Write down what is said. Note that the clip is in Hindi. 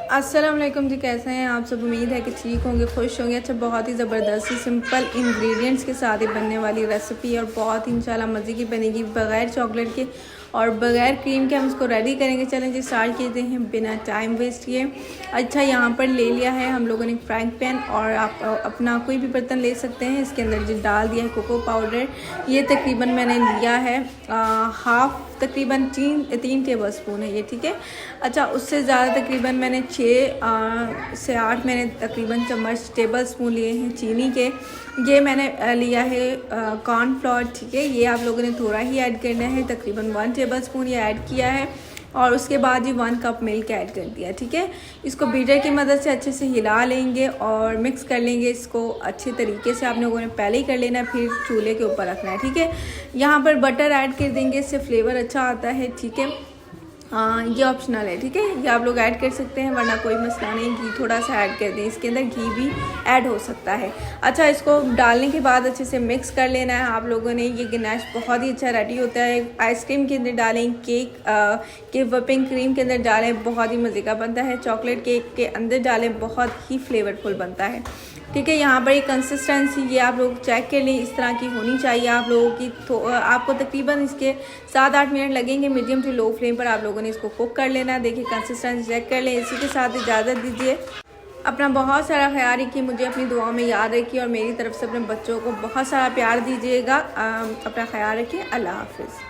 अस्सलाम वालेकुम जी, कैसे हैं आप सब। उम्मीद है कि ठीक होंगे, खुश होंगे। अच्छा, बहुत ही ज़बरदस्त सिंपल इंग्रेडिएंट्स के साथ ही बनने वाली रेसिपी और बहुत ही इंशाल्लाह मज़े की बनेगी, बग़ैर चॉकलेट के और बग़ैर क्रीम के हम इसको रेडी करेंगे। चलें जी, स्टार्ट कीते हैं बिना टाइम वेस्ट किए। अच्छा, यहाँ पर ले लिया है हम लोगों ने फ्राइंग पैन, और आप अपना कोई भी बर्तन ले सकते हैं। इसके अंदर जी डाल दिया है कोको पाउडर। ये तकरीबन मैंने लिया है हाफ़, तकरीबन 3 टेबल स्पून है ये, ठीक है। अच्छा, उससे ज़्यादा तकरीबन मैंने 6 से 8 मैंने तकरीबन चम्मच टेबल स्पून लिए हैं चीनी के। ये मैंने लिया है कॉर्नफ्लोर, ठीक है। ये आप लोगों ने थोड़ा ही ऐड करना है, तकरीबन 1 टेबल स्पून ये ऐड किया है। और उसके बाद ही 1 कप मिल्क ऐड कर दिया, ठीक है। इसको बीटर की मदद से अच्छे से हिला लेंगे और मिक्स कर लेंगे इसको अच्छे तरीके से। आप लोगों ने पहले ही कर लेना है, फिर चूल्हे के ऊपर रखना है, ठीक है। यहाँ पर बटर ऐड कर देंगे, इससे फ्लेवर अच्छा आता है, ठीक है। ये ऑप्शनल है, ठीक है। ये आप लोग ऐड कर सकते हैं, वरना कोई मसला नहीं। घी थोड़ा सा ऐड कर दें, इसके अंदर घी भी ऐड हो सकता है। अच्छा, इसको डालने के बाद अच्छे से मिक्स कर लेना है आप लोगों ने। ये गनाश बहुत ही अच्छा रेडी होता है। आइसक्रीम के अंदर डालें, केक के व्हिपिंग क्रीम के अंदर डालें, बहुत ही मज़े का बनता है। चॉकलेट केक के अंदर डालें, बहुत ही फ्लेवरफुल बनता है, ठीक है। यहाँ पर एक कंसिस्टेंसी ये आप लोग चेक कर लें, इस तरह की होनी चाहिए आप लोगों की। तो आपको तकरीबन इसके 7-8 मिनट लगेंगे मीडियम टू लो फ्लेम पर। आप लोगों ने इसको कुक कर लेना है। देखिए, कंसिस्टेंसी चेक कर लें। इसी के साथ इजाज़त दीजिए। अपना बहुत सारा ख्याल रखिए, मुझे अपनी दुआ में याद रखिए और मेरी तरफ से अपने बच्चों को बहुत सारा प्यार दीजिएगा। अपना ख्याल रखिए। अल्लाह हाफिज़।